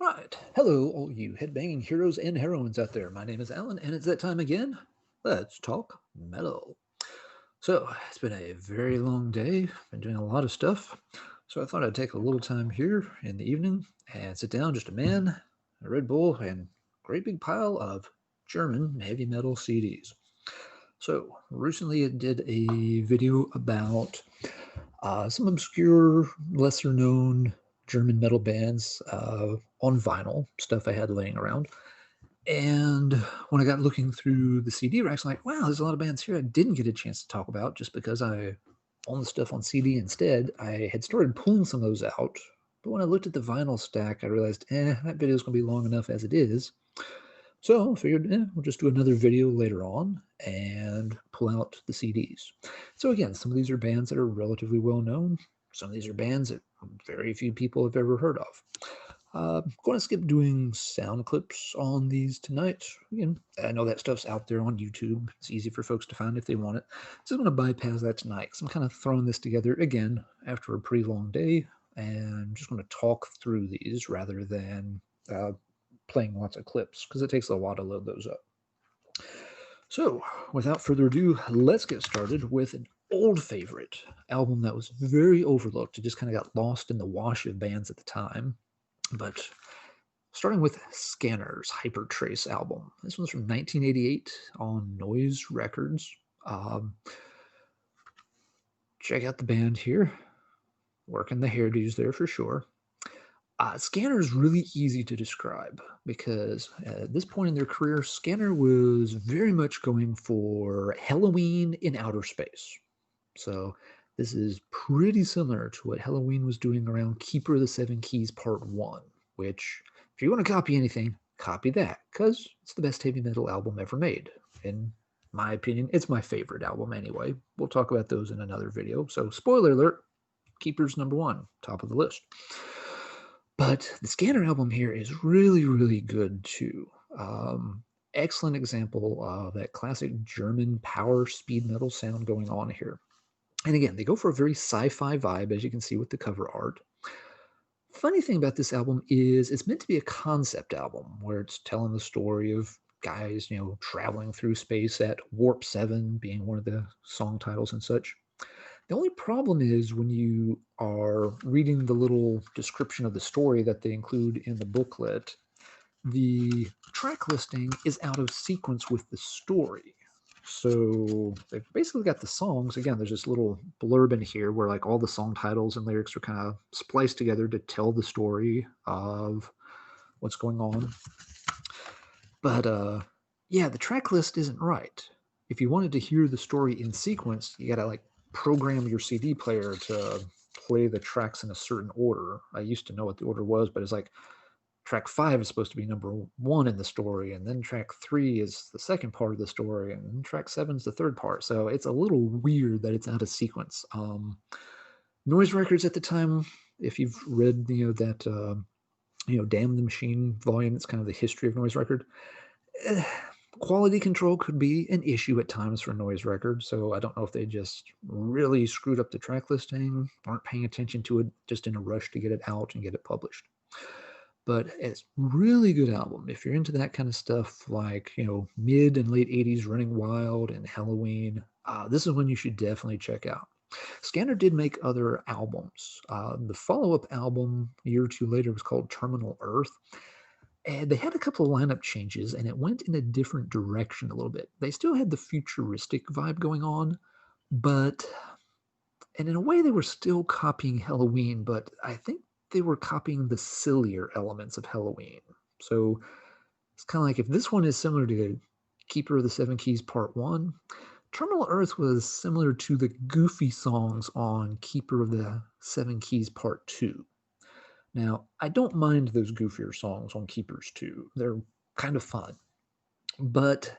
All right. Hello, all you headbanging heroes and heroines out there. My name is Alan, and it's that time again. Let's talk metal. So, it's been a very long day. Been doing a lot of stuff. So, I thought I'd take a little time here in the evening and sit down, just a man, a Red Bull, and a great big pile of German heavy metal CDs. So, recently I did a video about some obscure, lesser known German metal bands on vinyl, stuff I had laying around. And when I got looking through the CD racks, I'm like, wow, there's a lot of bands here I didn't get a chance to talk about just because I own the stuff on CD instead. I had started pulling some of those out. But when I looked at the vinyl stack, I realized, that video's going to be long enough as it is. So I figured, we'll just do another video later on and pull out the CDs. So again, some of these are bands that are relatively well known. Some of these are bands that very few people have ever heard of. I'm going to skip doing sound clips on these tonight. Again, I know that stuff's out there on YouTube. It's easy for folks to find if they want it. So I'm going to bypass that tonight because I'm kind of throwing this together again after a pretty long day, and I'm just going to talk through these rather than playing lots of clips because it takes a while to load those up. So, without further ado, let's get started with an old favorite album that was very overlooked. It just kind of got lost in the wash of bands at the time. But starting with Scanner's Hypertrace album. This one's from 1988 on Noise Records. Um, check out the band here. Working the hairdos there for sure. Scanner is really easy to describe because at this point in their career, Scanner was very much going for Halloween in outer space. So this is pretty similar to what Halloween was doing around Keeper of the Seven Keys Part 1, which, if you want to copy anything, copy that, because it's the best heavy metal album ever made. In my opinion, it's my favorite album anyway. We'll talk about those in another video. So, spoiler alert, Keeper's number one, top of the list. But the Scanner album here is really, really good too. Excellent example of that classic German power speed metal sound going on here. And again, they go for a very sci-fi vibe, as you can see with the cover art. Funny thing about this album is it's meant to be a concept album where it's telling the story of guys, traveling through space at Warp 7 being one of the song titles and such. The only problem is when you are reading the little description of the story that they include in the booklet, the track listing is out of sequence with the story. So they've basically got the songs. Again, there's this little blurb in here where like all the song titles and lyrics are kind of spliced together to tell the story of what's going on. But yeah, the track list isn't right. If you wanted to hear the story in sequence, you gotta like program your CD player to play the tracks in a certain order. I used to know what the order was, but it's like track 5 is supposed to be number 1 in the story, and then track 3 is the second part of the story, and then track 7 is the third part. So it's a little weird that it's out of sequence. Noise Records at the time, if you've read that Damn the Machine volume, it's kind of the history of Noise Record. eh, Quality control could be an issue at times for Noise Records, so I don't know if they just really screwed up the track listing, aren't paying attention to it, just in a rush to get it out and get it published. But it's really good album. If you're into that kind of stuff, like mid and late '80s Running Wild and Halloween, this is one you should definitely check out. Scanner did make other albums. The follow-up album a year or two later was called Terminal Earth, and they had a couple of lineup changes, and it went in a different direction a little bit. They still had the futuristic vibe going on, but and in a way they were still copying Halloween, but I think they were copying the sillier elements of Halloween. So it's kind of like if this one is similar to Keeper of the Seven Keys Part 1, Terminal Earth was similar to the goofy songs on Keeper of the Seven Keys Part 2. Now, I don't mind those goofier songs on Keepers 2. They're kind of fun. But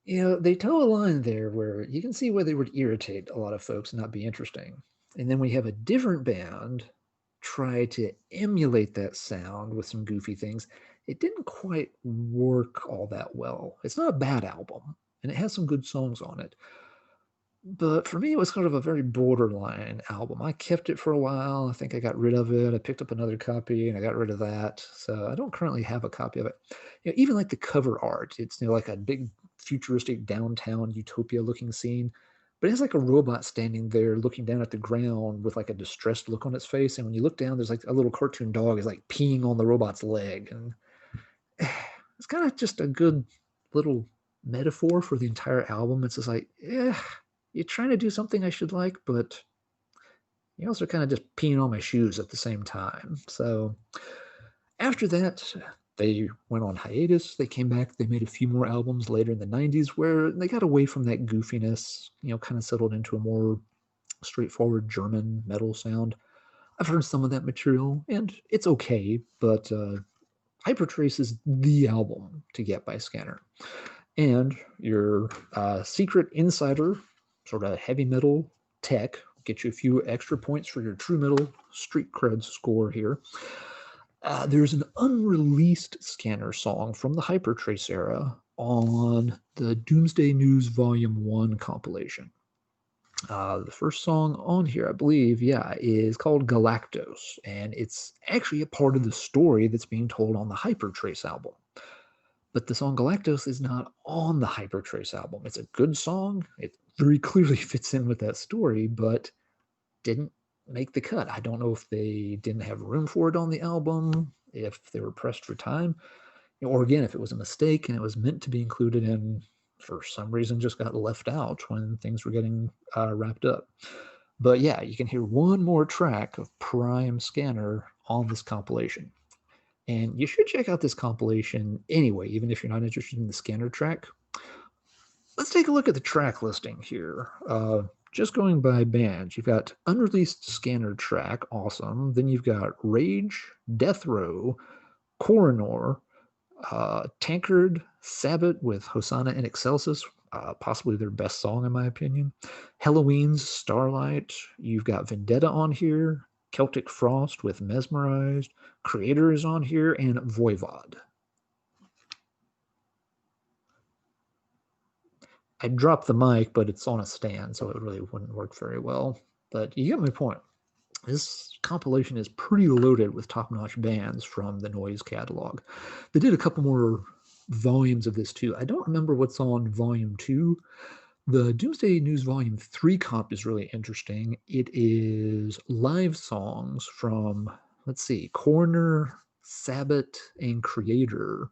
they toe a line there where you can see where they would irritate a lot of folks and not be interesting. And then we have a different band try to emulate that sound with some goofy things. It didn't quite work all that well. It's not a bad album, and it has some good songs on it. But for me, it was kind of a very borderline album. I kept it for a while. I think I got rid of it. I picked up another copy and I got rid of that. So I don't currently have a copy of it. Even like the cover art, it's like a big futuristic downtown utopia looking scene. But it has like a robot standing there looking down at the ground with like a distressed look on its face. And when you look down, there's like a little cartoon dog is like peeing on the robot's leg. And it's kind of just a good little metaphor for the entire album. It's just like, yeah, you're trying to do something I should like, but you also kind of just peeing on my shoes at the same time. So after that, they went on hiatus. They came back. They made a few more albums later in the 90s where they got away from that goofiness, kind of settled into a more straightforward German metal sound. I've heard some of that material, and it's okay, but Hypertrace is the album to get by Scanner. And your secret insider, sort of heavy metal tech, get you a few extra points for your true metal street cred score here. There's an unreleased Scanner song from the Hypertrace era on the Doomsday News Volume 1 compilation. The first song on here, I believe, is called Galactos, and it's actually a part of the story that's being told on the Hypertrace album. But the song Galactos is not on the Hypertrace album. It's a good song. It very clearly fits in with that story, but didn't make the cut. I don't know if they didn't have room for it on the album, if they were pressed for time, or again, if it was a mistake and it was meant to be included and for some reason just got left out when things were getting wrapped up. But yeah, you can hear one more track of Prime Scanner on this compilation. And you should check out this compilation anyway, even if you're not interested in the Scanner track. Let's take a look at the track listing here. Just going by bands, you've got unreleased Scanner track, awesome. Then you've got Rage, Death Row, Coronor, Tankard, Sabbath with Hosanna in Excelsis, possibly their best song in my opinion. Halloween's Starlight. You've got Vendetta on here, Celtic Frost with Mesmerized, Creator is on here, and Voivod. I dropped the mic, but it's on a stand, so it really wouldn't work very well. But you get my point. This compilation is pretty loaded with top-notch bands from the Noise catalog. They did a couple more volumes of this too. I don't remember what's on volume 2. The Doomsday News Volume 3 comp is really interesting. It is live songs from, let's see, Coroner, Sabbath, and Creator.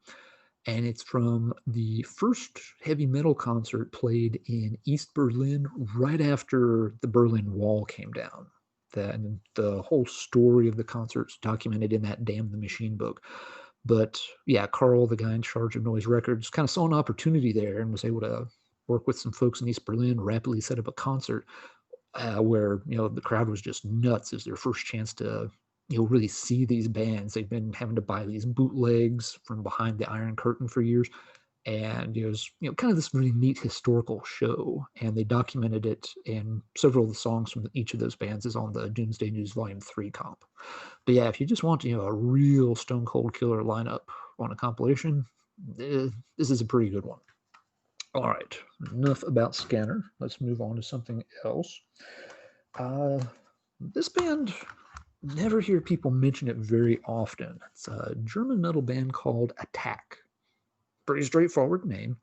And it's from the first heavy metal concert played in East Berlin right after the Berlin Wall came down. And the whole story of the concert's documented in that Damn the Machine book. But yeah, Carl, the guy in charge of Noise Records, kind of saw an opportunity there and was able to work with some folks in East Berlin, rapidly set up a concert where the crowd was just nuts. It was their first chance to really see these bands. They've been having to buy these bootlegs from behind the Iron Curtain for years, and it was kind of this really neat historical show. And they documented it, and several of the songs from each of those bands is on the Doomsday News Volume 3 comp. But yeah, if you just want a real stone cold killer lineup on a compilation, this is a pretty good one. All right, enough about Scanner. Let's move on to something else. This band, never hear people mention it very often. It's a German metal band called Attack. Pretty straightforward name.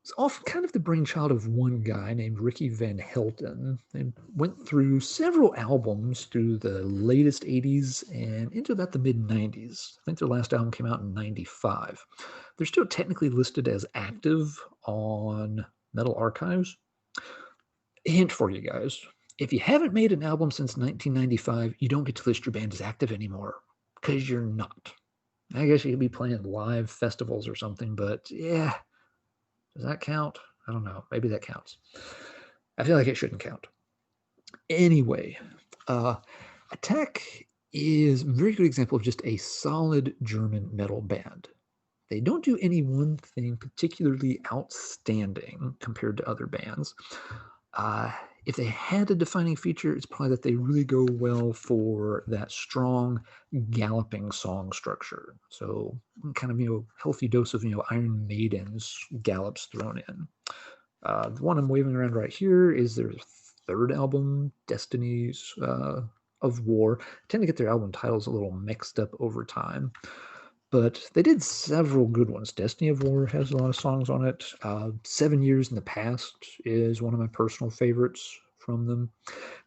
It's often kind of the brainchild of one guy named Ricky Van Helten. They went through several albums through the latest 80s and into about the mid 90s. I think their last album came out in 95. They're still technically listed as active on Metal Archives. Hint for you guys. If you haven't made an album since 1995, you don't get to list your band as active anymore, because you're not. I guess you could be playing live festivals or something, but yeah, does that count? I don't know. Maybe that counts. I feel like it shouldn't count. Anyway, Attack is a very good example of just a solid German metal band. They don't do any one thing particularly outstanding compared to other bands. If they had a defining feature, it's probably that they really go well for that strong galloping song structure. So kind of, healthy dose of, Iron Maiden's gallops thrown in. The one I'm waving around right here is their third album, Destinies of War. I tend to get their album titles a little mixed up over time, but they did several good ones. Destiny of War has a lot of songs on it. 7 Years in the Past is one of my personal favorites from them.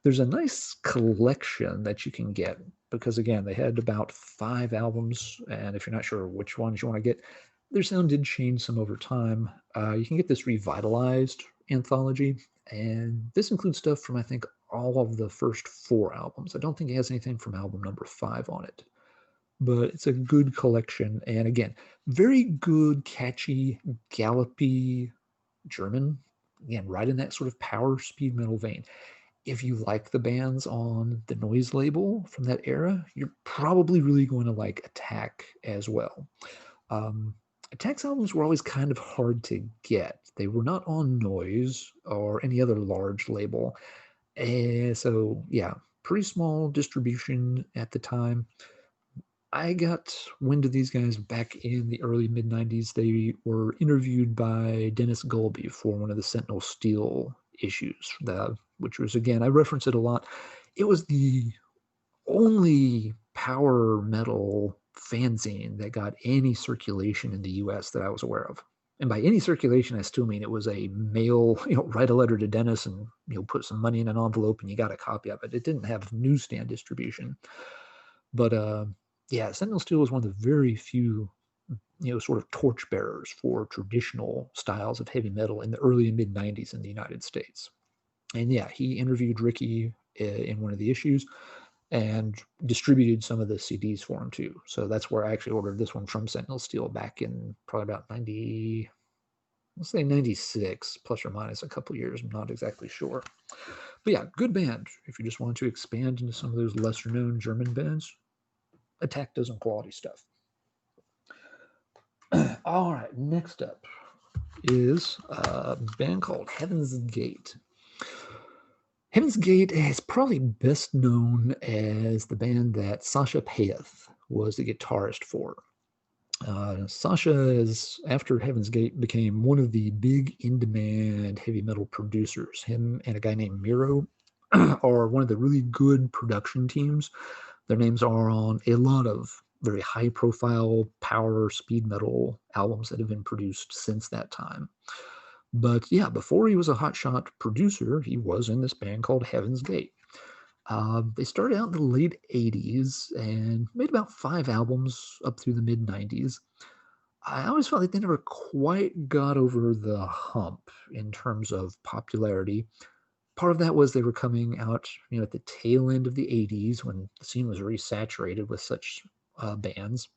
There's a nice collection that you can get because, again, they had about 5 albums, and if you're not sure which ones you want to get, their sound did change some over time. You can get this revitalized anthology, and this includes stuff from, I think, all of the first 4 albums. I don't think it has anything from album number 5 on it, but it's a good collection. And again, very good, catchy, gallopy German. Again, right in that sort of power speed metal vein. If you like the bands on the Noise label from that era, you're probably really going to like Attack as well. Um, Attack's albums were always kind of hard to get. They were not on Noise or any other large label. So, yeah, pretty small distribution at the time. I got wind of these guys back in the early mid 90s. They were interviewed by Dennis Gulby for one of the Sentinel Steel issues, which was, again, I reference it a lot. It was the only power metal fanzine that got any circulation in the US that I was aware of. And by any circulation, I still mean it was a mail, write a letter to Dennis and, put some money in an envelope and you got a copy of it. It didn't have newsstand distribution. But yeah, Sentinel Steel was one of the very few, sort of torchbearers for traditional styles of heavy metal in the early and mid 90s in the United States. And yeah, he interviewed Ricky in one of the issues and distributed some of the CDs for him too. So that's where I actually ordered this one from Sentinel Steel back in probably about 90, let's say 96, plus or minus a couple years. I'm not exactly sure. But yeah, good band. If you just want to expand into some of those lesser known German bands, Attack does some quality stuff. All right, next up is a band called Heaven's Gate. Heaven's Gate is probably best known as the band that Sasha Paeth was the guitarist for. Sasha is, after Heaven's Gate, became one of the big in-demand heavy metal producers. Him and a guy named Miro are one of the really good production teams. Their names are on a lot of very high-profile power speed metal albums that have been produced since that time. But yeah, before he was a hotshot producer, he was in this band called Heaven's Gate. They started out in the late 80s and made about 5 albums up through the mid 90s. I always felt like they never quite got over the hump in terms of popularity. Part of that was they were coming out, at the tail end of the 80s when the scene was very saturated with such bands.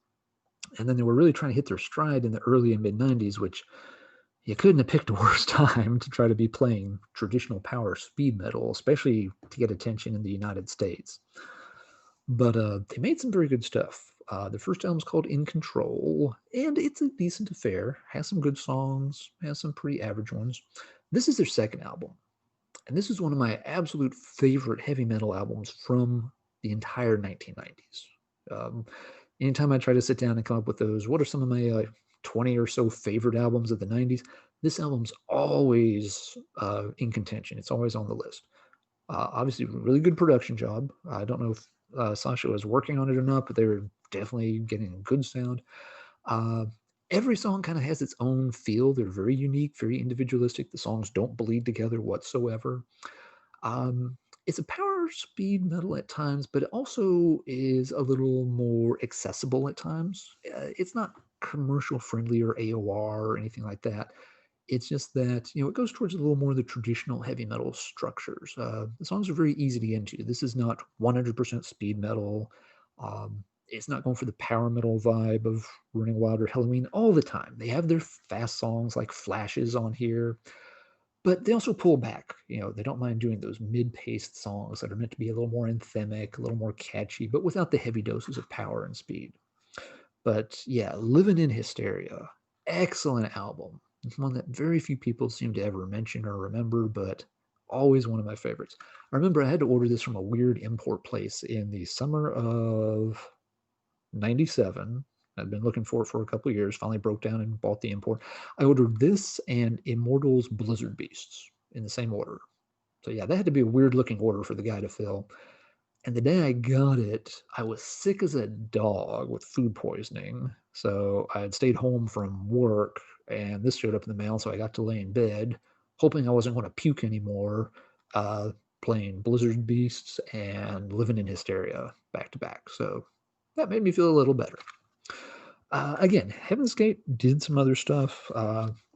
And then they were really trying to hit their stride in the early and mid 90s, which you couldn't have picked a worse time to try to be playing traditional power speed metal, especially to get attention in the United States. But they made some very good stuff. The first album's called In Control, and it's a decent affair. Has some good songs, has some pretty average ones. This is their second album, and this is one of my absolute favorite heavy metal albums from the entire 1990s. Anytime I try to sit down and come up with those, what are some of my 20 or so favorite albums of the 90s? This album's always in contention. It's always on the list. Obviously, really good production job. I don't know if Sasha was working on it or not, but they were definitely getting good sound. Uh, every song kind of has its own feel. They're very unique, very individualistic. The songs don't bleed together whatsoever. Um, it's a power speed metal at times, but it also is a little more accessible at times. It's not commercial friendly or AOR or anything like that. It's just that, it goes towards a little more of the traditional heavy metal structures. The songs are very easy to get into. This is not 100% speed metal. It's not going for the power metal vibe of Running Wild or Halloween all the time. They have their fast songs like Flashes on here, but they also pull back. They don't mind doing those mid-paced songs that are meant to be a little more anthemic, a little more catchy, but without the heavy doses of power and speed. But yeah, Living in Hysteria, excellent album. It's one that very few people seem to ever mention or remember, but always one of my favorites. I remember I had to order this from a weird import place in the summer of 97. I'd been looking for it for a couple of years, finally broke down and bought the import. I ordered this and Immortals Blizzard Beasts in the same order. So yeah, that had to be a weird looking order for the guy to fill. And the day I got it, I was sick as a dog with food poisoning. So I had stayed home from work, and this showed up in the mail. So I got to lay in bed, hoping I wasn't going to puke anymore, uh, playing Blizzard Beasts and living in hysteria back to back. So that made me feel a little better. Again, Heaven's Gate did some other stuff.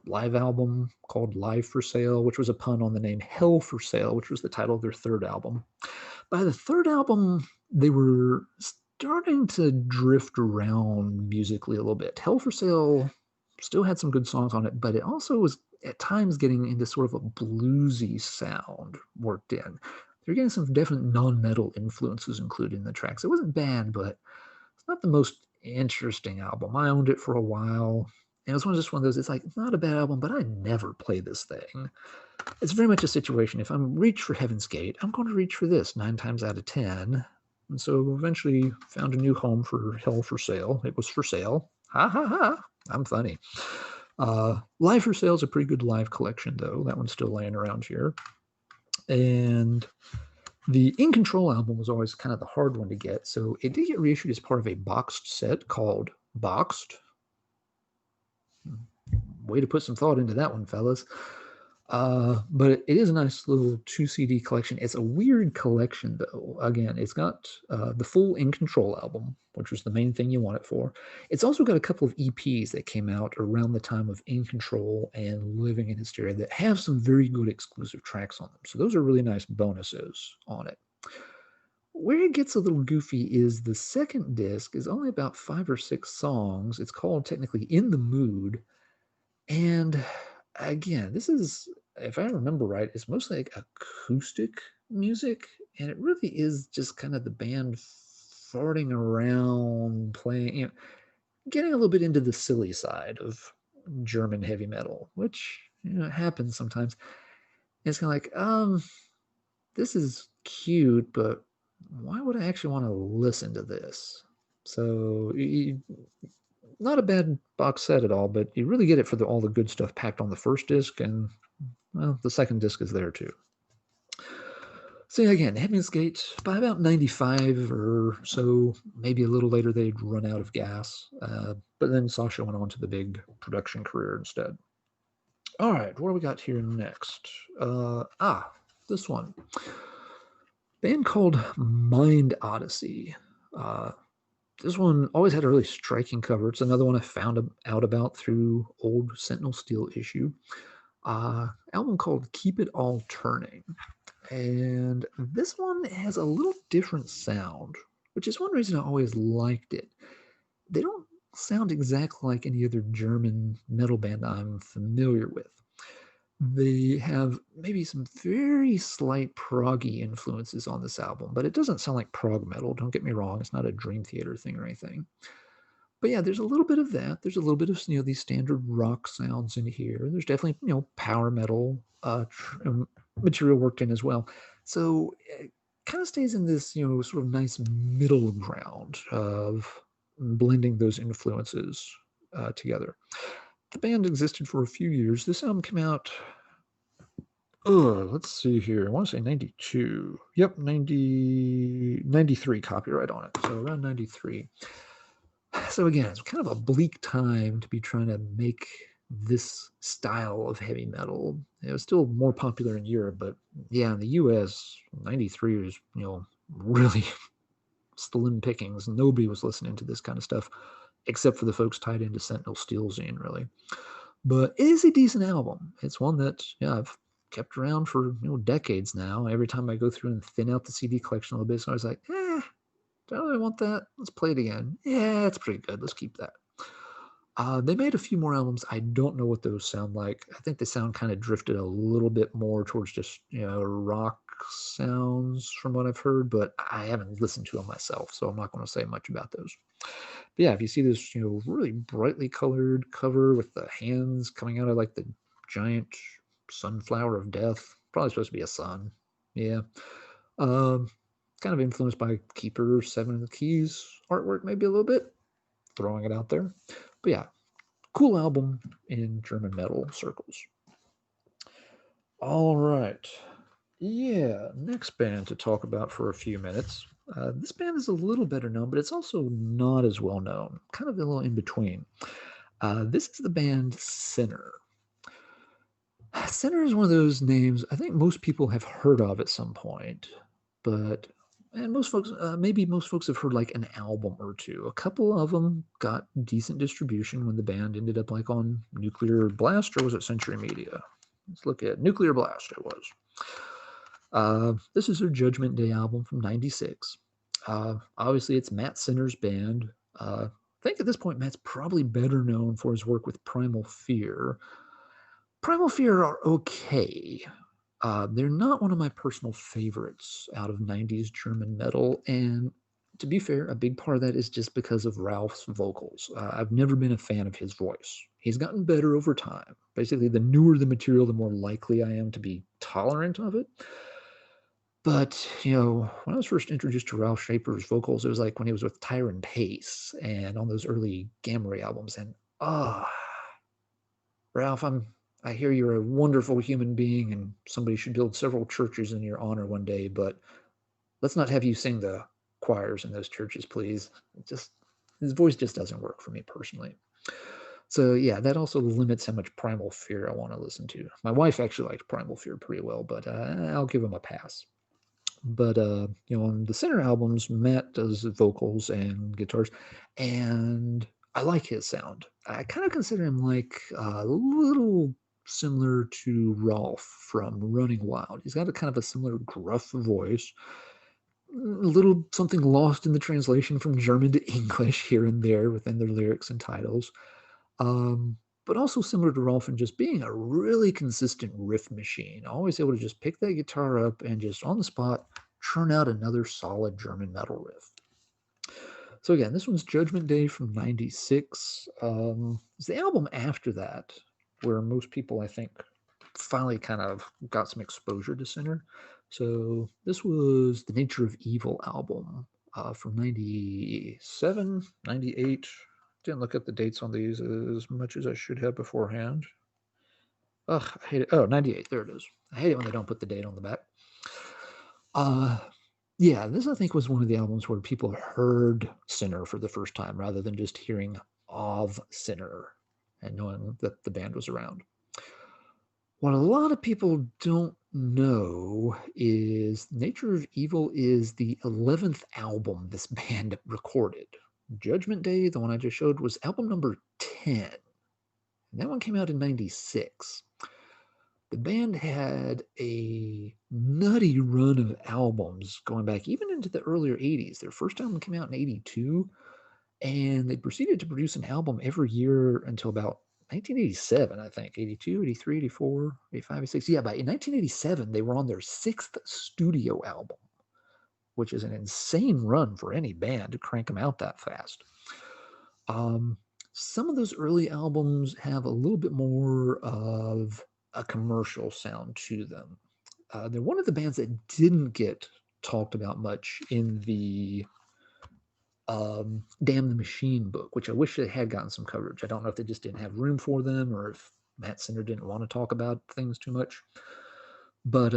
Live album called Live for Sale, which was a pun on the name Hell for Sale, which was the title of their third album. By the third album, they were starting to drift around musically a little bit. Hell for Sale still had some good songs on it, but it also was at times getting into sort of a bluesy sound worked in. They're getting some definite non-metal influences included in the tracks. It wasn't bad, but it's not the most interesting album. I owned it for a while. And it was just one of those, it's like, it's not a bad album, but I never play this thing. It's very much a situation. If I'm reach for Heaven's Gate, I'm going to reach for this 9 times out of 10. And so eventually found a new home for Hell for Sale. It was for sale. Ha ha ha. I'm funny. Live for Sale is a pretty good live collection, though. That one's still laying around here. And the In Control album was always kind of the hard one to get. So it did get reissued as part of a boxed set called Boxed. Way to put some thought into that one, fellas. But it is a nice little 2 CD collection. It's a weird collection, though. Again, it's got the full In Control album, which was the main thing you want it for. It's also got a couple of EPs that came out around the time of In Control and Living in Hysteria that have some very good exclusive tracks on them. So those are really nice bonuses on it. Where it gets a little goofy is the second disc is only about 5 or 6 songs. It's called technically In the Mood. And again, this is, if I remember right, it's mostly like acoustic music, and it really is just kind of the band farting around, playing, getting a little bit into the silly side of German heavy metal, which happens sometimes. And it's kind of like, this is cute, but why would I actually want to listen to this? So not a bad box set at all, but you really get it for all the good stuff packed on the first disc, and well, the second disc is there too. So again, Heaven's Gate, by about 95 or so, maybe a little later, they'd run out of gas. But then Sasha went on to the big production career instead. All right, what do we got here next? This one. Band called Mind Odyssey. This one always had a really striking cover. It's another one I found out about through old Sentinel Steel issue. Album called Keep It All Turning. And this one has a little different sound, which is one reason I always liked it. They don't sound exactly like any other German metal band I'm familiar with. They have maybe some very slight proggy influences on this album, but it doesn't sound like prog metal. Don't get me wrong. It's not a Dream Theater thing or anything. But yeah, there's a little bit of that. There's a little bit of these standard rock sounds in here. There's definitely power metal material worked in as well. So it kind of stays in this sort of nice middle ground of blending those influences together. The band existed for a few years. This album came out, let's see here. I want to say 92. Yep, 93 copyright on it. So around 93. So again, it's kind of a bleak time to be trying to make this style of heavy metal. It was still more popular in Europe, but yeah, in the US, 93 is, really slim pickings. Nobody was listening to this kind of stuff, except for the folks tied into Sentinel Steel Zine, really. But it is a decent album. It's one that, I've kept around for, decades now. Every time I go through and thin out the CD collection a little bit, so I was like, do I really want that? Let's play it again. Yeah, it's pretty good. Let's keep that. They made a few more albums. I don't know what those sound like. I think they sound kind of drifted a little bit more towards just, rock sounds from what I've heard, but I haven't listened to them myself, so I'm not going to say much about those. But yeah, if you see this, really brightly colored cover with the hands coming out of like the giant sunflower of death, probably supposed to be a sun. Yeah. Kind of influenced by Keeper, Seven of the Keys artwork, maybe a little bit. throwing it out there. But yeah, cool album in German metal circles. All right. Yeah, next band to talk about for a few minutes. This band is a little better known, but it's also not as well known, kind of a little in between. This is the band Sinner. Sinner is one of those names I think most people have heard of at some point, but and most folks, maybe most folks have heard like an album or two. A couple of them got decent distribution when the band ended up like on Nuclear Blast, or was it Century Media? Let's look at Nuclear Blast. It was. This is their Judgment Day album from '96. Obviously, it's Matt Sinner's band. I think at this point, Matt's probably better known for his work with Primal Fear. Primal Fear are okay. They're not one of my personal favorites out of '90s German metal, and to be fair, a big part of that is just because of Ralph's vocals. I've never been a fan of his voice. He's gotten better over time. Basically, the newer the material, the more likely I am to be tolerant of it. But, when I was first introduced to Ralph Shaper's vocals, it was like when he was with Tyron Pace and on those early Gamma Ray albums. And, ah, Ralph, I hear you're a wonderful human being and somebody should build several churches in your honor one day, but let's not have you sing the choirs in those churches, please. His voice just doesn't work for me personally. So yeah, that also limits how much Primal Fear I want to listen to. My wife actually liked Primal Fear pretty well, but I'll give him a pass. But on the Sinner albums, Matt does vocals and guitars, and I like his sound. I kind of consider him like a little similar to Rolf from Running Wild. He's got a kind of a similar gruff voice, a little something lost in the translation from German to English here and there within their lyrics and titles. But also similar to Rolf in just being a really consistent riff machine, always able to just pick that guitar up and just on the spot churn out another solid German metal riff. So again, this one's Judgment Day from '96. It's the album after that where most people, I think, finally kind of got some exposure to Sinner. So this was the Nature of Evil album from '97, '98. Didn't look at the dates on these as much as I should have beforehand. Ugh, I hate it. Oh, '98. There it is. I hate it when they don't put the date on the back. Yeah, this I think was one of the albums where people heard Sinner for the first time rather than just hearing of Sinner and knowing that the band was around. What a lot of people don't know is Nature of Evil is the 11th album this band recorded. Judgment Day, the one I just showed, was album number 10. And that one came out in '96. The band had a nutty run of albums going back even into the earlier '80s. Their first album came out in '82, and they proceeded to produce an album every year until about 1987, I think. '82, '83, '84, '85, '86. Yeah, by 1987, they were on their sixth studio album, which is an insane run for any band to crank them out that fast. Some of those early albums have a little bit more of a commercial sound to them. They're one of the bands that didn't get talked about much in the Damn the Machine book, which I wish they had gotten some coverage. I don't know if they just didn't have room for them or if Matt Sinner didn't want to talk about things too much. But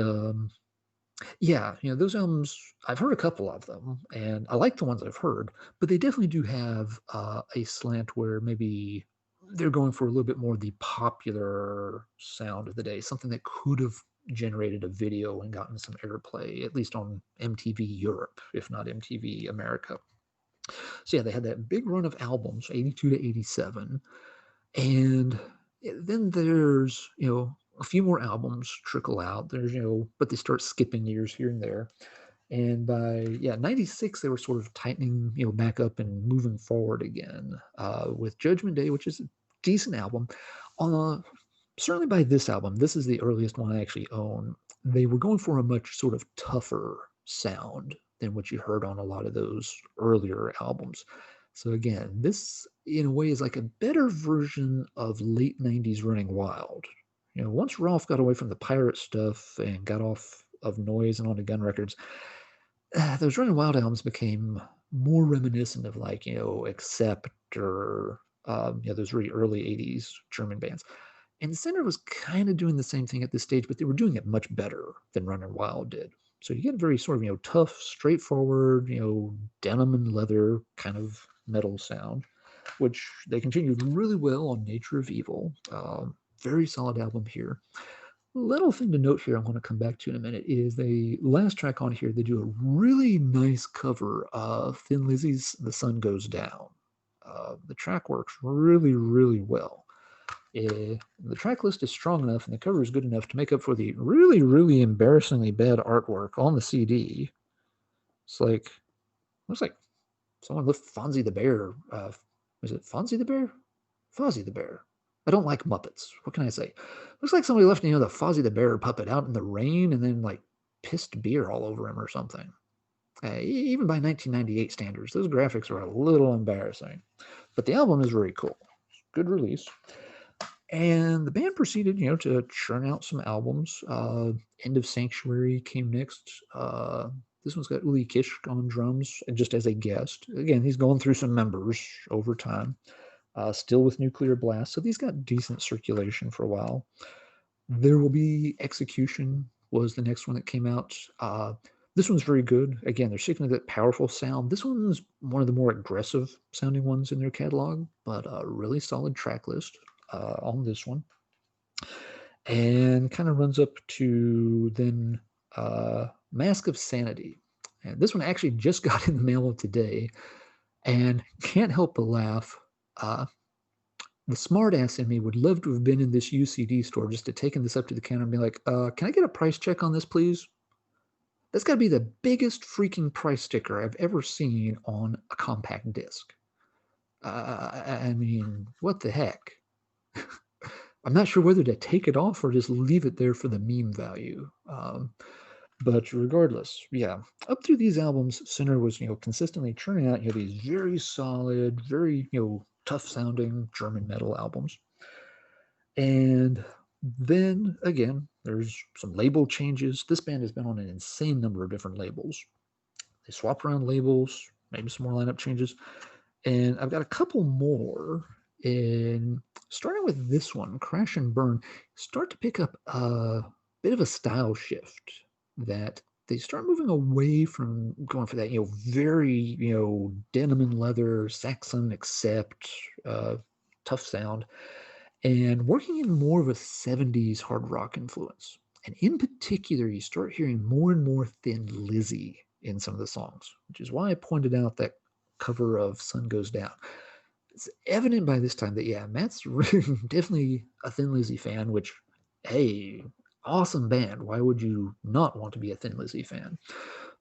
yeah, those albums, I've heard a couple of them, and I like the ones I've heard, but they definitely do have a slant where maybe they're going for a little bit more the popular sound of the day, something that could have generated a video and gotten some airplay, at least on MTV Europe, if not MTV America. So yeah, they had that big run of albums, '82 to '87, and then there's a few more albums trickle out. There's but they start skipping years here and there. And by '96 they were sort of tightening back up and moving forward again with Judgment Day, which is a decent album. Certainly by this album, this is the earliest one I actually own. They were going for a much sort of tougher sound than what you heard on a lot of those earlier albums. So again, this in a way is like a better version of late '90s Running Wild. Once Rolf got away from the pirate stuff and got off of Noise and onto Gun Records, those Running Wild albums became more reminiscent of like, Accept or, those really early 80s German bands. And Sinner was kind of doing the same thing at this stage, but they were doing it much better than Running Wild did. So you get a very sort of, tough, straightforward, denim and leather kind of metal sound, which they continued really well on Nature of Evil. Very solid album here. Little thing to note here, I want to come back to in a minute, is the last track on here, they do a really nice cover of Thin Lizzy's The Sun Goes Down. The track works really, really well. The track list is strong enough and the cover is good enough to make up for the really, really embarrassingly bad artwork on the CD. It's like, looks like someone left Fonzie the Bear. Is it Fonzie the Bear? Fozzie the Bear. I don't like Muppets. What can I say? Looks like somebody left, the Fozzie the Bear puppet out in the rain and then, like, pissed beer all over him or something. Even by 1998 standards, those graphics are a little embarrassing. But the album is very cool. Good release. And the band proceeded, to churn out some albums. End of Sanctuary came next. This one's got Uli Kish on drums, just as a guest. Again, he's going through some members over time. Still with Nuclear Blast, so these got decent circulation for a while. There Will Be Execution was the next one that came out. This one's very good. Again, they're sticking to that powerful sound. This one's one of the more aggressive sounding ones in their catalog, but a really solid track list on this one. And kind of runs up to then Mask of Sanity. And this one actually just got in the mail today, and can't help but laugh. The smartass in me would love to have been in this UCD store just to taken this up to the counter and be like, can I get a price check on this, please? That's got to be the biggest freaking price sticker I've ever seen on a compact disc. I mean, what the heck? I'm not sure whether to take it off or just leave it there for the meme value. But regardless, yeah, up through these albums, Sinner was, consistently churning out, these very solid, very, tough sounding German metal albums. And then again, there's some label changes. This band has been on an insane number of different labels. They swap around labels, maybe some more lineup changes. And I've got a couple more. In starting with this one, Crash and Burn, start to pick up a bit of a style shift that they start moving away from going for that, very, denim and leather, Saxon, Accept, tough sound, and working in more of a 70s hard rock influence. And in particular, you start hearing more and more Thin Lizzy in some of the songs, which is why I pointed out that cover of Sun Goes Down. It's evident by this time that, yeah, Matt's really definitely a Thin Lizzy fan, which, hey, awesome band. Why would you not want to be a Thin Lizzy fan?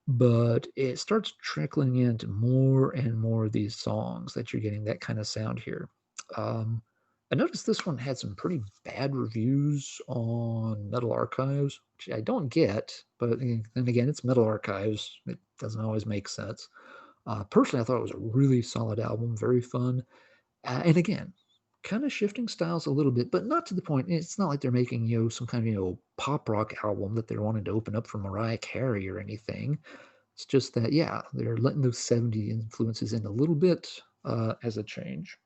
But it starts trickling into more and more of these songs that you're getting that kind of sound here. I noticed this one had some pretty bad reviews on Metal Archives, which I don't get, but then again, it's Metal Archives. It doesn't always make sense. Personally, I thought it was a really solid album, very fun. And again, kind of shifting styles a little bit, but not to the point. It's not like they're making, some kind of, pop rock album that they're wanting to open up for Mariah Carey or anything. It's just that, yeah, they're letting those 70 influences in a little bit as a change.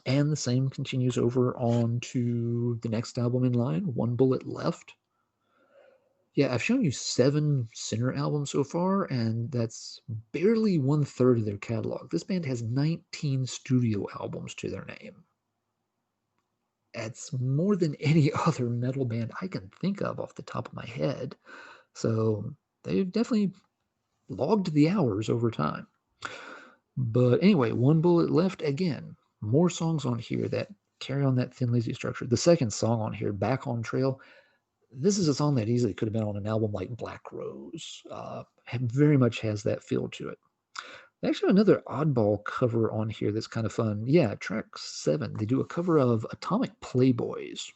And the same continues over on to the next album in line, One Bullet Left. Yeah, I've shown you 7 Sinner albums so far, and that's barely 1/3 of their catalog. This band has 19 studio albums to their name. That's more than any other metal band I can think of off the top of my head. So they've definitely logged the hours over time. But anyway, One Bullet Left, again, more songs on here that carry on that Thin Lizzy structure. The second song on here, Back on Trail, this is a song that easily could have been on an album like Black Rose. Very much has that feel to it. They actually have another oddball cover on here that's kind of fun. Yeah, track 7. They do a cover of Atomic Playboys,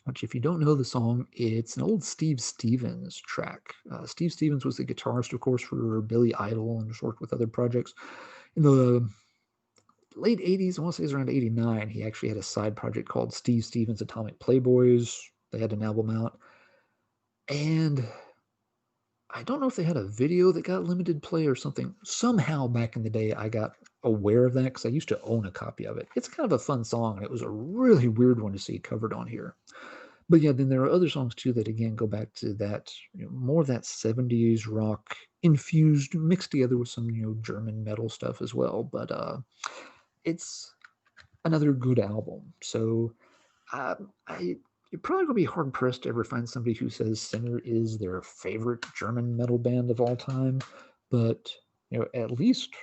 which, if you don't know the song, it's an old Steve Stevens track. Steve Stevens was the guitarist, of course, for Billy Idol and just worked with other projects. In the late 80s, I want to say it was around 89, he actually had a side project called Steve Stevens Atomic Playboys. They had an album out. And I don't know if they had a video that got limited play or something. Somehow back in the day, I got aware of that because I used to own a copy of it. It's kind of a fun song, and it was a really weird one to see covered on here. But yeah, then there are other songs too that again go back to that, more of that 70s rock infused, mixed together with some, German metal stuff as well. But it's another good album. So I you're probably gonna be hard pressed to ever find somebody who says Sinner is their favorite German metal band of all time. But at least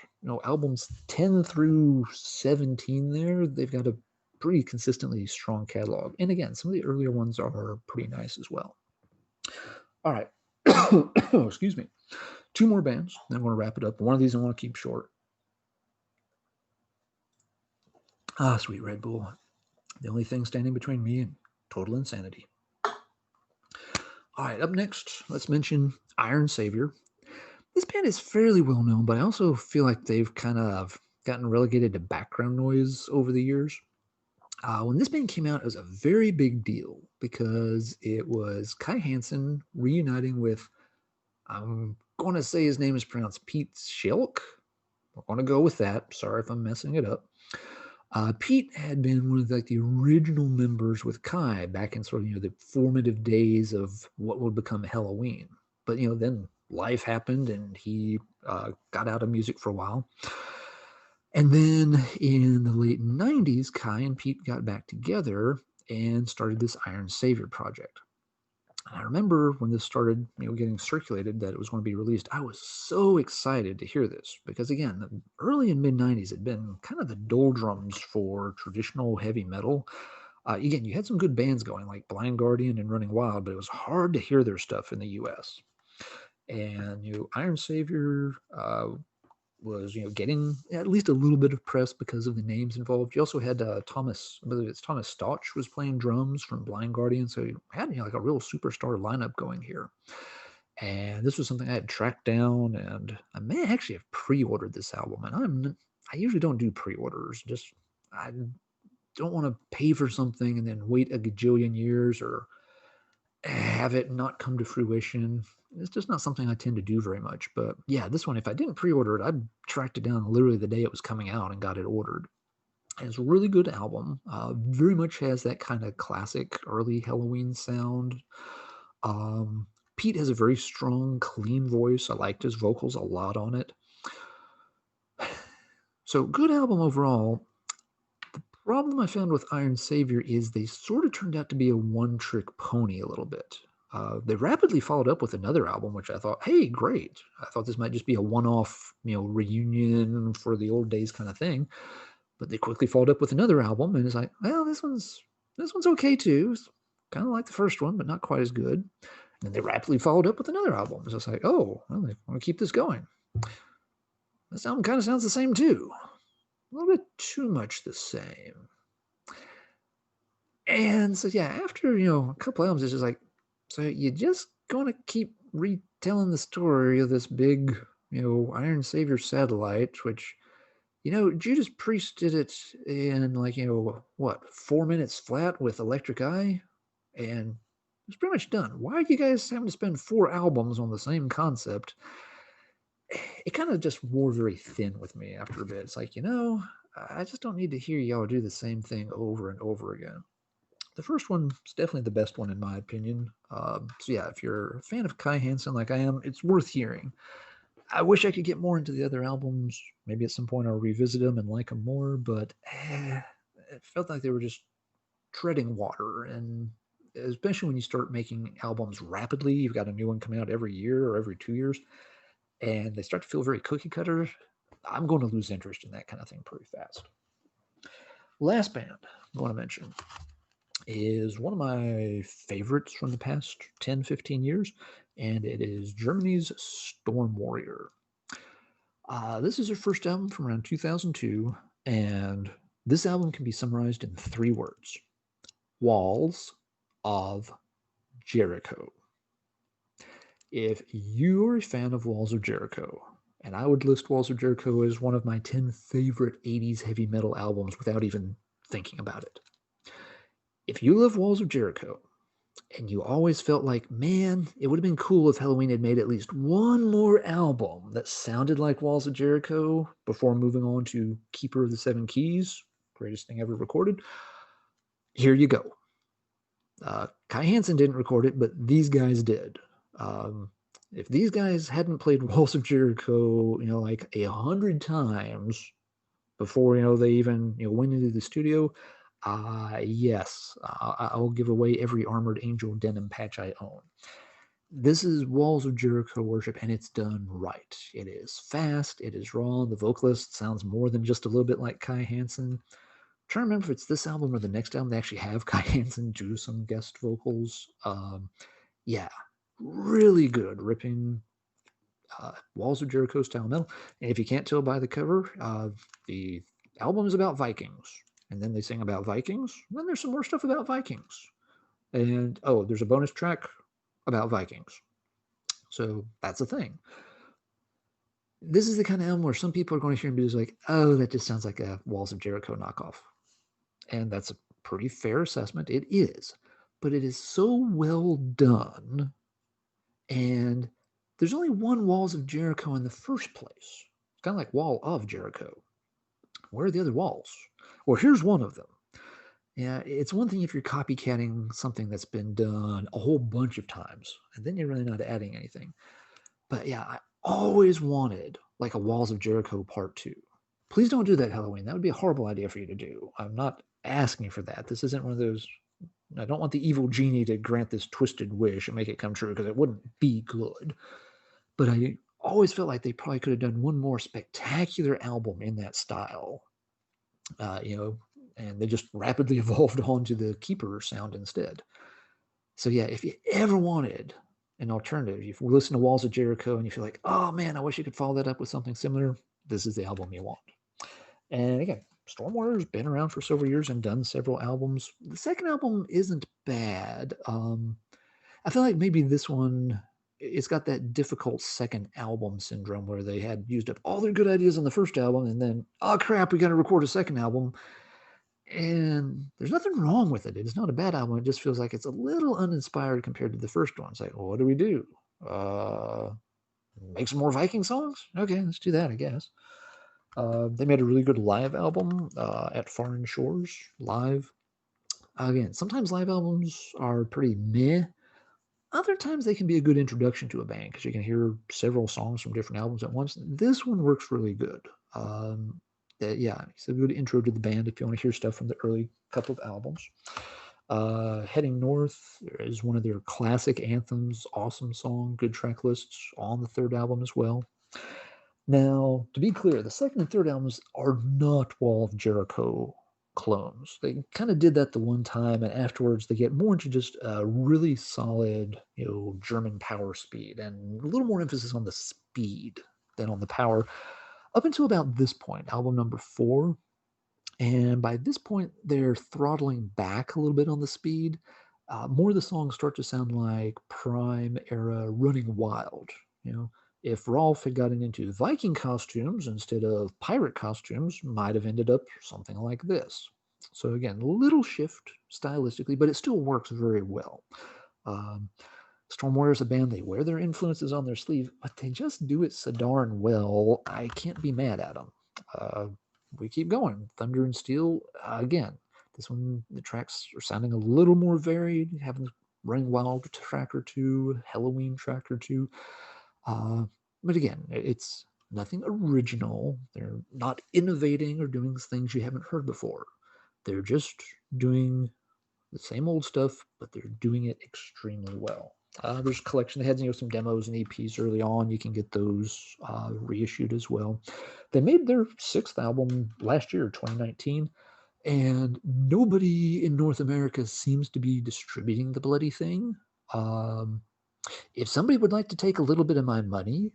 albums 10 through 17 there, they've got a pretty consistently strong catalog. And again, some of the earlier ones are pretty nice as well. All right. Excuse me. Two more bands, then I'm going to wrap it up. One of these I want to keep short. Ah, sweet Red Bull. The only thing standing between me and total insanity. All right, up next, let's mention Iron Savior. This band is fairly well known, but I also feel like they've kind of gotten relegated to background noise over the years. When this band came out, it was a very big deal because it was Kai Hansen reuniting with, I'm going to say his name is pronounced Pete Schilk. We're going to go with that. Sorry if I'm messing it up. Pete had been one of the original members with Kai back in sort of the formative days of what would become Halloween. But then life happened and he got out of music for a while. And then in the late 90s, Kai and Pete got back together and started this Iron Savior project. And I remember when this started, getting circulated that it was going to be released, I was so excited to hear this because again, the early and mid 90s had been kind of the doldrums for traditional heavy metal. Again, you had some good bands going like Blind Guardian and Running Wild, but it was hard to hear their stuff in the US. And Iron Savior was getting at least a little bit of press because of the names involved. You also had Thomas, I believe it's Thomas Stotch was playing drums from Blind Guardian, so you had like a real superstar lineup going here. And this was something I had tracked down, and I may actually have pre-ordered this album. And I usually don't do pre-orders. Just I don't want to pay for something and then wait a gajillion years or have it not come to fruition. It's just not something I tend to do very much. But yeah, this one, if I didn't pre-order it, I tracked it down literally the day it was coming out and got it ordered. And it's a really good album. Very much has that kind of classic early Halloween sound. Pete has a very strong, clean voice. I liked his vocals a lot on it. So good album overall. The problem I found with Iron Savior is they sort of turned out to be a one-trick pony a little bit. They rapidly followed up with another album, which I thought, hey, great. I thought this might just be a one-off, reunion for the old days kind of thing. But they quickly followed up with another album, and it's like, well, this one's okay too. It's kind of like the first one, but not quite as good. And then they rapidly followed up with another album. It's just like, oh, well, they want to keep this going. This album kind of sounds the same too. A little bit too much the same. And so yeah, after a couple albums, it's just like, so you just gonna keep retelling the story of this big, Iron Savior satellite, which Judas Priest did it in like, what, 4 minutes flat with Electric Eye? And it's pretty much done. Why are you guys having to spend 4 albums on the same concept? It kind of just wore very thin with me after a bit. It's like, I just don't need to hear y'all do the same thing over and over again. The first one is definitely the best one in my opinion. So yeah, if you're a fan of Kai Hansen like I am, it's worth hearing. I wish I could get more into the other albums. Maybe at some point I'll revisit them and like them more, but it felt like they were just treading water. And especially when you start making albums rapidly, you've got a new one coming out every year or every 2 years, and they start to feel very cookie cutter. I'm going to lose interest in that kind of thing pretty fast. Last band I want to mention is one of my favorites from the past 10, 15 years, and it is Germany's Stormwarrior. This is their first album from around 2002, and this album can be summarized in 3 words: Walls of Jericho. If you're a fan of Walls of Jericho, and I would list Walls of Jericho as one of my 10 favorite 80s heavy metal albums without even thinking about it. If you love Walls of Jericho, And you always felt like, man, it would have been cool if Halloween had made at least one more album that sounded like Walls of Jericho before moving on to Keeper of the Seven Keys, greatest thing ever recorded. Here you go. Kai Hansen didn't record it, but these guys did. If these guys hadn't played Walls of Jericho, like 100 times before, they even, went into the studio, yes, I'll give away every Armored Angel denim patch I own. This is Walls of Jericho worship, and it's done right. It is fast, it is raw. The vocalist sounds more than just a little bit like Kai Hansen. Trying to remember if it's this album or the next album they actually have Kai Hansen do some guest vocals. Yeah, really good, ripping Walls of Jericho style metal. And if you can't tell by the cover, the album is about Vikings, and then they sing about Vikings. Then there's some more stuff about Vikings, and there's a bonus track about Vikings. So that's a thing. This is the kind of album where some people are going to hear and be like, "Oh, that just sounds like a Walls of Jericho knockoff." And that's a pretty fair assessment. It is. But it is so well done. And there's only one Walls of Jericho in the first place. It's kind of like Wall of Jericho. Where are the other walls? Well, here's one of them. Yeah, it's one thing if you're copycatting something that's been done a whole bunch of times, and then you're really not adding anything. But yeah, I always wanted like a Walls of Jericho part 2. Please don't do that, Halloween. That would be a horrible idea for you to do. I'm not asking for that. This isn't one of those. I don't want the evil genie to grant this twisted wish and make it come true because it wouldn't be good. But I always felt like they probably could have done one more spectacular album in that style. And they just rapidly evolved onto the Keeper sound instead. So yeah, if you ever wanted an alternative, if you listen to Walls of Jericho and you feel like, oh man, I wish you could follow that up with something similar, this is the album you want. And again, Stormwarrier's been around for several years and done several albums. The second album isn't bad. I feel like maybe this one, it's got that difficult second album syndrome where they had used up all their good ideas on the first album and then, oh crap, we got to record a second album. And there's nothing wrong with it. It's not a bad album. It just feels like it's a little uninspired compared to the first one. It's like, well, what do we do? Make some more Viking songs? Okay, let's do that, I guess. They made a really good live album at Foreign Shores live. Again, sometimes live albums are pretty meh. Other times they can be a good introduction to a band because you can hear several songs from different albums at once. This one works really good. It's a good intro to the band if you want to hear stuff from the early couple of albums. Heading North is one of their classic anthems, awesome song, good track lists on the third album as well. Now, to be clear, the second and third albums are not Wall of Jericho clones. They kind of did that the one time, and afterwards they get more into just a really solid, German power speed, and a little more emphasis on the speed than on the power. Up until about this point, album number 4, and by this point they're throttling back a little bit on the speed. More of the songs start to sound like prime era Running Wild. If Rolf had gotten into Viking costumes instead of pirate costumes, might have ended up something like this. So again, a little shift stylistically, but it still works very well. Stormwarrior is a band, they wear their influences on their sleeve, but they just do it so darn well, I can't be mad at them. We keep going. Thunder and Steel, again, this one, the tracks are sounding a little more varied, having Running Wild track or 2, Halloween track or 2. But again, it's nothing original. They're not innovating or doing things you haven't heard before. They're just doing the same old stuff, but they're doing it extremely well. There's a collection that has some demos and EPs early on. You can get those reissued as well. They made their 6th album last year, 2019, and nobody in North America seems to be distributing the bloody thing. If somebody would like to take a little bit of my money,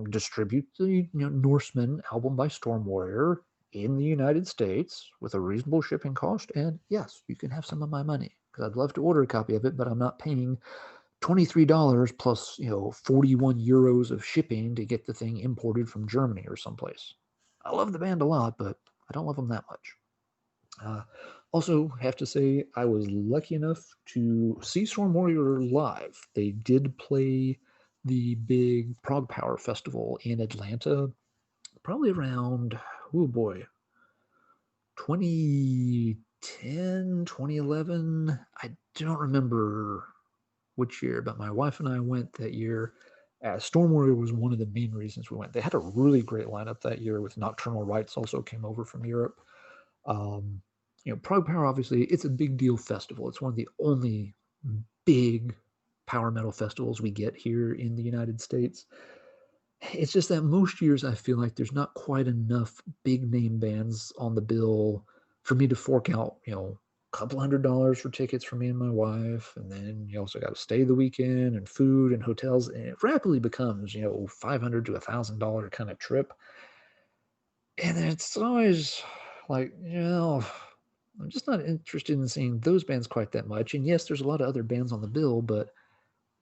distribute the Norseman album by Stormwarrior in the United States with a reasonable shipping cost, and yes, you can have some of my money because I'd love to order a copy of it, but I'm not paying $23 plus 41 euros of shipping to get the thing imported from Germany or someplace. I love the band a lot, but I don't love them that much. Uh, Also, have to say, I was lucky enough to see Stormwarrior live. They did play the big Prog Power Festival in Atlanta, probably around, oh boy, 2010, 2011. I don't remember which year, but my wife and I went that year. Stormwarrior was one of the main reasons we went. They had a really great lineup that year with Nocturnal Rites also came over from Europe. Um, Prog Power, obviously, it's a big deal festival. It's one of the only big power metal festivals we get here in the United States. It's just that most years I feel like there's not quite enough big name bands on the bill for me to fork out, a couple $100 for tickets for me and my wife, and then you also got to stay the weekend and food and hotels, and it rapidly becomes, $500 to $1,000 kind of trip. And it's always like, I'm just not interested in seeing those bands quite that much. And yes, there's a lot of other bands on the bill, but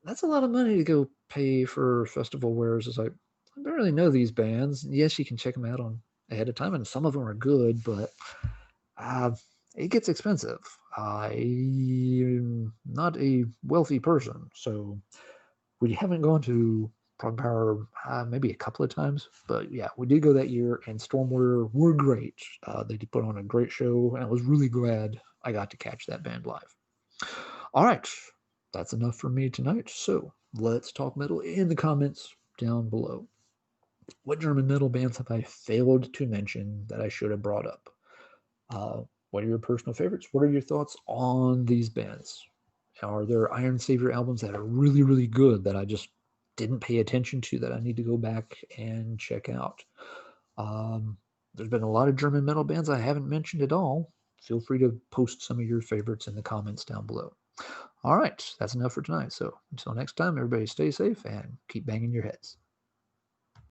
that's a lot of money to go pay for a festival. Whereas it's like, I don't really know these bands. Yes, you can check them out on ahead of time, and some of them are good, but uh, it gets expensive. I'm not a wealthy person, so we haven't gone to Prague Power maybe a couple of times, but yeah, we did go that year, and Stormwarrior were great. They did put on a great show, and I was really glad I got to catch that band live. All right, that's enough for me tonight. So let's talk metal in the comments down below. What German metal bands have I failed to mention that I should have brought up? Uh, what are your personal favorites? What are your thoughts on these bands? Are there Iron Savior albums that are really, really good that I just didn't pay attention to that I need to go back and check out? Um, there's been a lot of German metal bands I haven't mentioned at all. Feel free to post some of your favorites in the comments down below. All right, that's enough for tonight. So until next time, everybody stay safe and keep banging your heads.